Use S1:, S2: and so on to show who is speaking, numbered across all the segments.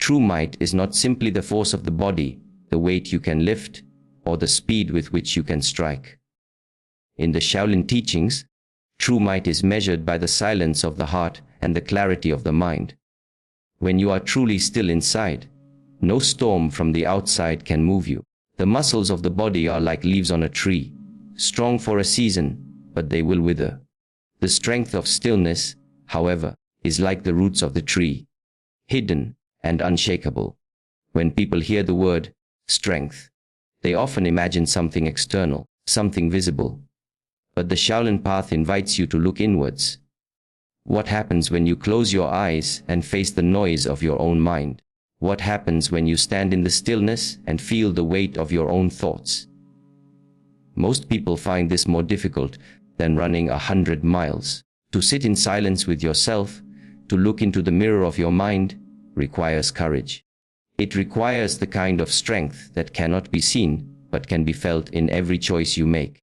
S1: True might is not simply the force of the body, the weight you can lift, or the speed with which you can strike. In the Shaolin teachings, true might is measured by the silence of the heart and the clarity of the mind. When you are truly still inside, no storm from the outside can move you. The muscles of the body are like leaves on a tree, strong for a season, but they will wither. The strength of stillness, however, is like the roots of the tree, hidden and unshakable. When people hear the word strength, they often imagine something external, something visible. But the Shaolin path invites you to look inwards. What happens when you close your eyes and face the noise of your own mind? What happens when you stand in the stillness and feel the weight of your own thoughts? Most people find this more difficult than running 100 miles. To sit in silence with yourself, to look into the mirror of your mind, requires courage. It requires the kind of strength that cannot be seen, but can be felt in every choice you make.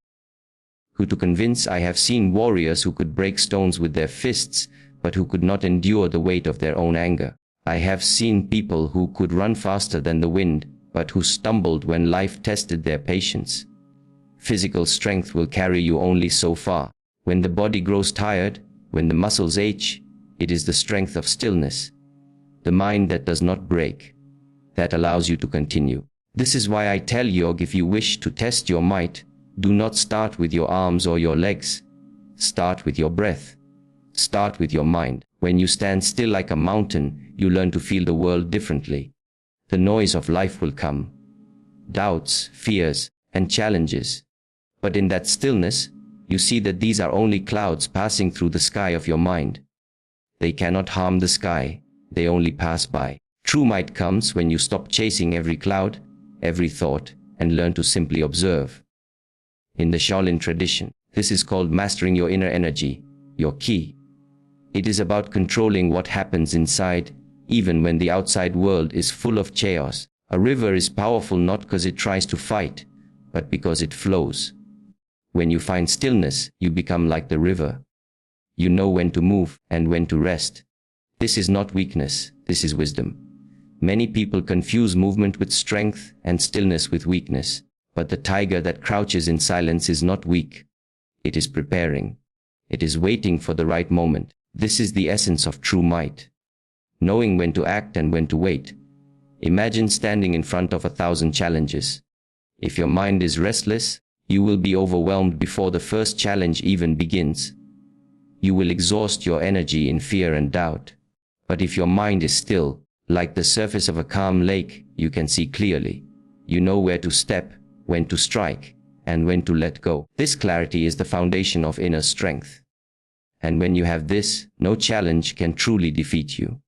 S1: Who to convince? I have seen warriors who could break stones with their fists, but who could not endure the weight of their own anger. I have seen people who could run faster than the wind, but who stumbled when life tested their patience. Physical strength will carry you only so far. When the body grows tired, when the muscles ache, it is the strength of stillness, the mind that does not break, that allows you to continue. This is why I tell you, if you wish to test your might, do not start with your arms or your legs. Start with your breath. Start with your mind. When you stand still like a mountain, you learn to feel the world differently. The noise of life will come. Doubts, fears, and challenges. But in that stillness, you see that these are only clouds passing through the sky of your mind. They cannot harm the sky, they only pass by. True might comes when you stop chasing every cloud, every thought, and learn to simply observe. In the Shaolin tradition, this is called mastering your inner energy, your ki. It is about controlling what happens inside, even when the outside world is full of chaos. A river is powerful not because it tries to fight, but because it flows. When you find stillness, you become like the river. You know when to move and when to rest. This is not weakness, this is wisdom. Many people confuse movement with strength and stillness with weakness, but the tiger that crouches in silence is not weak. It is preparing. It is waiting for the right moment. This is the essence of true might. Knowing when to act and when to wait. Imagine standing in front of 1,000 challenges. If your mind is restless, you will be overwhelmed before the first challenge even begins. You will exhaust your energy in fear and doubt. But if your mind is still, like the surface of a calm lake, you can see clearly. You know where to step, when to strike, and when to let go. This clarity is the foundation of inner strength. And when you have this, no challenge can truly defeat you.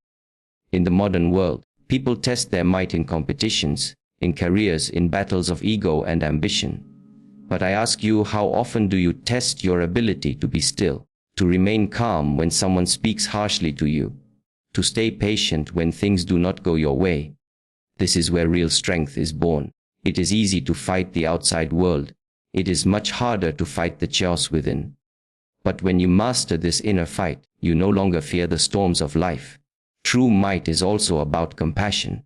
S1: In the modern world, people test their might in competitions, in careers, in battles of ego and ambition. But I ask you, how often do you test your ability to be still, to remain calm when someone speaks harshly to you, to stay patient when things do not go your way? This is where real strength is born. It is easy to fight the outside world. It is much harder to fight the chaos within. But when you master this inner fight, you no longer fear the storms of life. True might is also about compassion.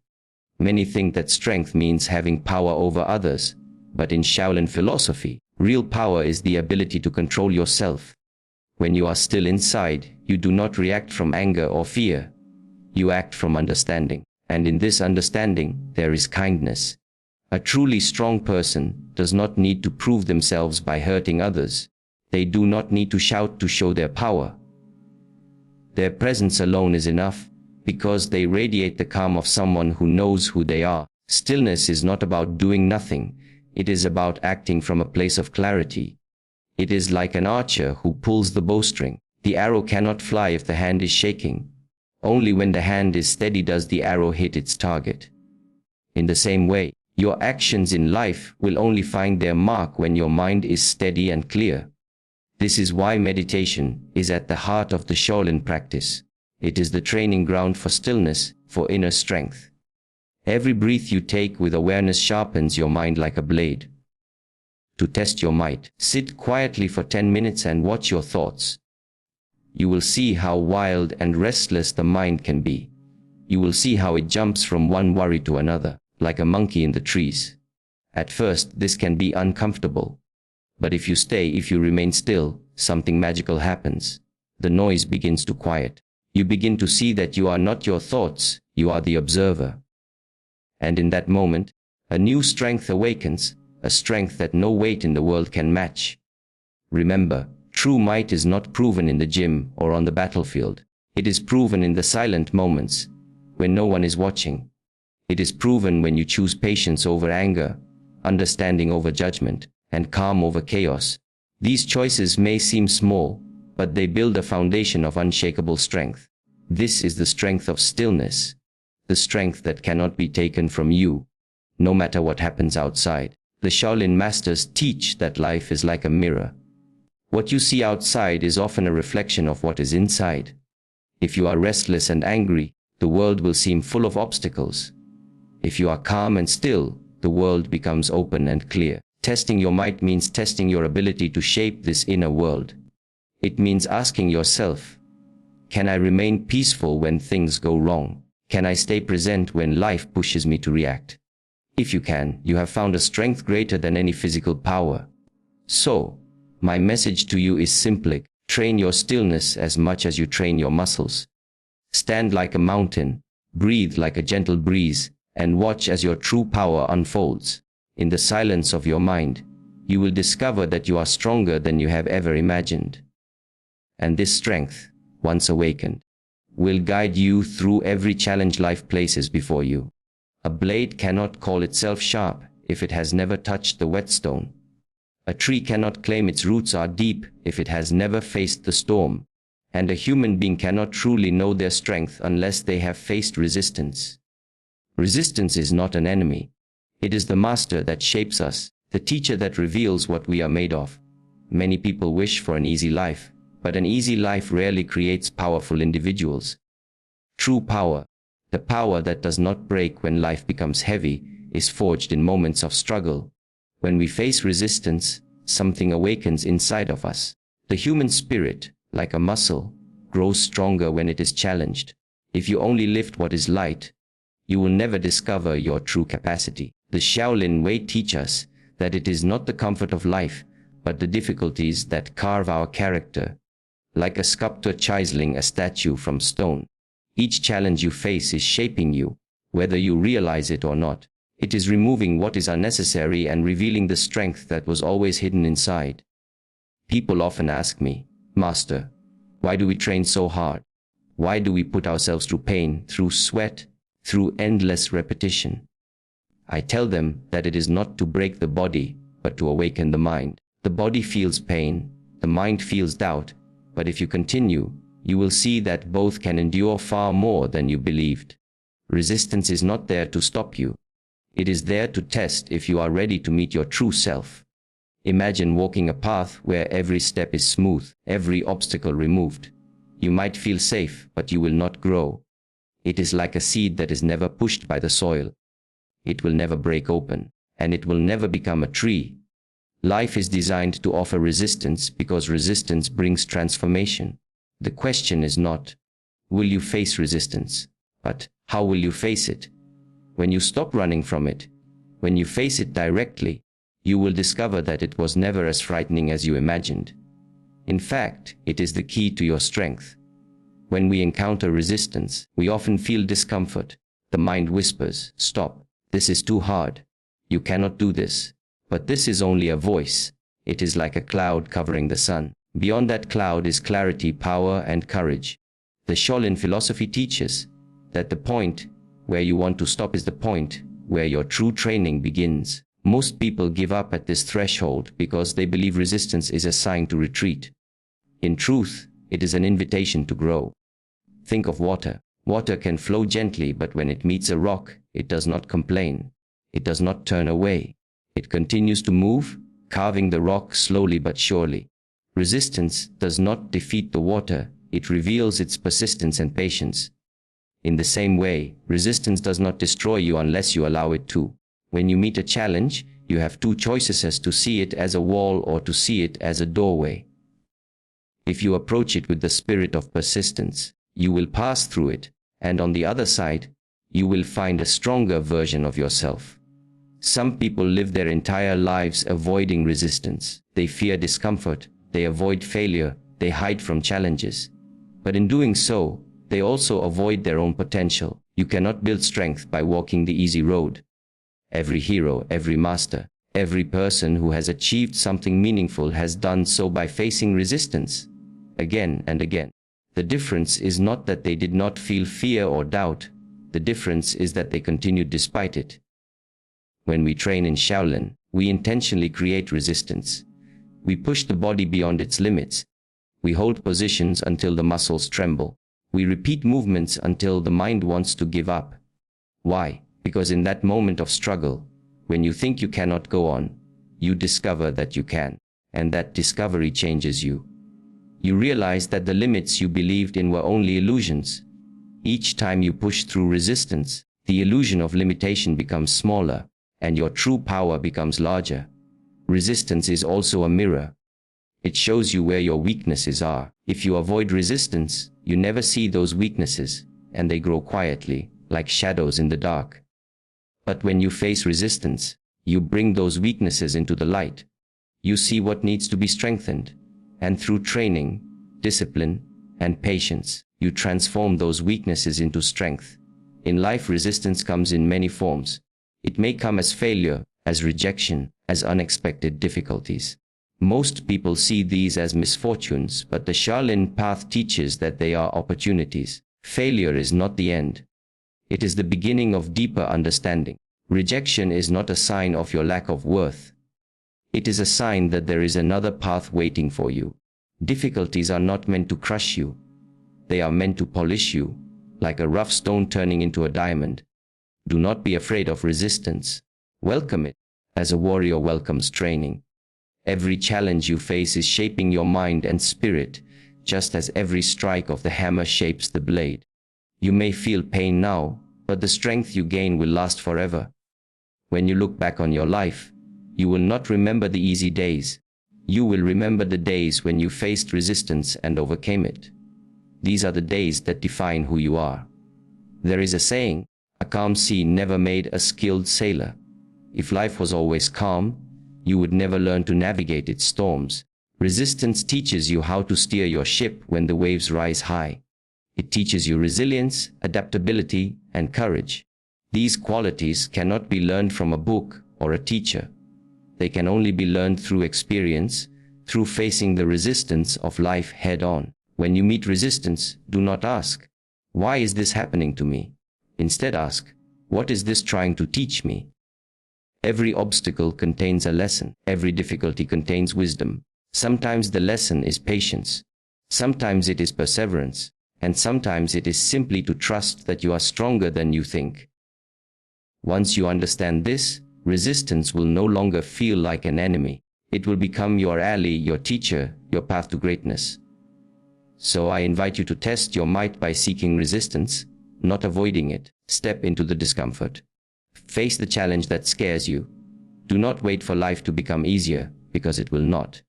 S1: Many think that strength means having power over others, but in Shaolin philosophy, real power is the ability to control yourself. When you are still inside, you do not react from anger or fear. You act from understanding, and in this understanding, there is kindness. A truly strong person does not need to prove themselves by hurting others. They do not need to shout to show their power. Their presence alone is enough, because they radiate the calm of someone who knows who they are. Stillness is not about doing nothing. It is about acting from a place of clarity. It is like an archer who pulls the bowstring. The arrow cannot fly if the hand is shaking. Only when the hand is steady does the arrow hit its target. In the same way, your actions in life will only find their mark when your mind is steady and clear. This is why meditation is at the heart of the Shaolin practice. It is the training ground for stillness, for inner strength. Every breath you take with awareness sharpens your mind like a blade. To test your might, sit quietly for 10 minutes and watch your thoughts. You will see how wild and restless the mind can be. you will see how it jumps from one worry to another, like a monkey in the trees. At first, this can be uncomfortable. But if you remain still, something magical happens. The noise begins to quiet. You begin to see that you are not your thoughts, you are the observer. And in that moment, a new strength awakens, a strength that no weight in the world can match. Remember, true might is not proven in the gym or on the battlefield. It is proven in the silent moments, when no one is watching. It is proven when you choose patience over anger, understanding over judgment, and calm over chaos. These choices may seem small, but they build a foundation of unshakable strength. This is the strength of stillness, the strength that cannot be taken from you, no matter what happens outside. The Shaolin masters teach that life is like a mirror. What you see outside is often a reflection of what is inside. If you are restless and angry, the world will seem full of obstacles. If you are calm and still, the world becomes open and clear. Testing your might means testing your ability to shape this inner world. It means asking yourself, can I remain peaceful when things go wrong? Can I stay present when life pushes me to react? If you can, you have found a strength greater than any physical power. So, my message to you is simply, train your stillness as much as you train your muscles. Stand like a mountain, breathe like a gentle breeze, and watch as your true power unfolds. In the silence of your mind, you will discover that you are stronger than you have ever imagined. And this strength, once awakened, will guide you through every challenge life places before you. A blade cannot call itself sharp if it has never touched the whetstone. A tree cannot claim its roots are deep if it has never faced the storm. And a human being cannot truly know their strength unless they have faced resistance. Resistance is not an enemy. It is the master that shapes us, the teacher that reveals what we are made of. Many people wish for an easy life, but an easy life rarely creates powerful individuals. True power, the power that does not break when life becomes heavy, is forged in moments of struggle. When we face resistance, something awakens inside of us. The human spirit, like a muscle, grows stronger when it is challenged. If you only lift what is light, you will never discover your true capacity. The Shaolin way teach us that it is not the comfort of life, but the difficulties that carve our character. Like a sculptor chiseling a statue from stone, each challenge you face is shaping you, whether you realize it or not. It is removing what is unnecessary and revealing the strength that was always hidden inside. People often ask me, Master, why do we train so hard? Why do we put ourselves through pain, through sweat, through endless repetition? I tell them that it is not to break the body, but to awaken the mind. The body feels pain, the mind feels doubt, but if you continue, you will see that both can endure far more than you believed. Resistance is not there to stop you. It is there to test if you are ready to meet your true self. Imagine walking a path where every step is smooth, every obstacle removed. You might feel safe, but you will not grow. It is like a seed that is never pushed by the soil. It will never break open, and it will never become a tree. Life is designed to offer resistance because resistance brings transformation. The question is not, will you face resistance, but how will you face it? When you stop running from it, when you face it directly, you will discover that it was never as frightening as you imagined. In fact, it is the key to your strength. When we encounter resistance, we often feel discomfort. The mind whispers, stop, this is too hard. You cannot do this. But this is only a voice. It is like a cloud covering the sun. Beyond that cloud is clarity, power, and courage. The Shaolin philosophy teaches that the point where you want to stop is the point where your true training begins. Most people give up at this threshold because they believe resistance is a sign to retreat. In truth, it is an invitation to grow. Think of water. Water can flow gently, but when it meets a rock, it does not complain. It does not turn away. It continues to move, carving the rock slowly but surely. Resistance does not defeat the water, it reveals its persistence and patience. In the same way, resistance does not destroy you unless you allow it to. When you meet a challenge, you have two choices: as to see it as a wall or to see it as a doorway. If you approach it with the spirit of persistence, you will pass through it, And on the other side, you will find a stronger version of yourself. Some people live their entire lives avoiding resistance. They fear discomfort, they avoid failure, they hide from challenges. But in doing so, they also avoid their own potential. You cannot build strength by walking the easy road. Every hero, every master, every person who has achieved something meaningful has done so by facing resistance, again and again. The difference is not that they did not feel fear or doubt. The difference is that they continued despite it. When we train in Shaolin, we intentionally create resistance. We push the body beyond its limits. We hold positions until the muscles tremble. We repeat movements until the mind wants to give up. Why? Because in that moment of struggle, when you think you cannot go on, you discover that you can, and that discovery changes you. You realize that the limits you believed in were only illusions. Each time you push through resistance, the illusion of limitation becomes smaller, and your true power becomes larger. Resistance is also a mirror. It shows you where your weaknesses are. If you avoid resistance, you never see those weaknesses, and they grow quietly, like shadows in the dark. But when you face resistance, you bring those weaknesses into the light. You see what needs to be strengthened, and through training, discipline, and patience, you transform those weaknesses into strength. In life, resistance comes in many forms. It may come as failure, as rejection, as unexpected difficulties. Most people see these as misfortunes, but the Shaolin path teaches that they are opportunities. Failure is not the end. It is the beginning of deeper understanding. Rejection is not a sign of your lack of worth. It is a sign that there is another path waiting for you. Difficulties are not meant to crush you. They are meant to polish you, like a rough stone turning into a diamond. Do not be afraid of resistance. Welcome it, as a warrior welcomes training. Every challenge you face is shaping your mind and spirit, just as every strike of the hammer shapes the blade. You may feel pain now, but the strength you gain will last forever. When you look back on your life, you will not remember the easy days. You will remember the days when you faced resistance and overcame it. These are the days that define who you are. There is a saying, a calm sea never made a skilled sailor. If life was always calm, you would never learn to navigate its storms. Resistance teaches you how to steer your ship when the waves rise high. It teaches you resilience, adaptability, and courage. These qualities cannot be learned from a book or a teacher. They can only be learned through experience, through facing the resistance of life head-on. When you meet resistance, do not ask, "Why is this happening to me?" Instead ask, "What is this trying to teach me?" Every obstacle contains a lesson. Every difficulty contains wisdom. Sometimes the lesson is patience. Sometimes it is perseverance. And sometimes it is simply to trust that you are stronger than you think. Once you understand this, resistance will no longer feel like an enemy. It will become your ally, your teacher, your path to greatness. So I invite you to test your might by seeking resistance, not avoiding it. Step into the discomfort. Face the challenge that scares you. Do not wait for life to become easier, because it will not.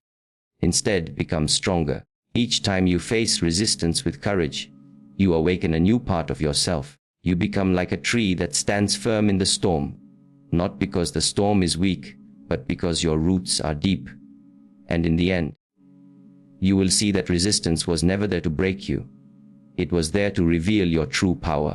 S1: Instead, become stronger. Each time you face resistance with courage, you awaken a new part of yourself. You become like a tree that stands firm in the storm, not because the storm is weak, but because your roots are deep. And in the end, you will see that resistance was never there to break you. It was there to reveal your true power.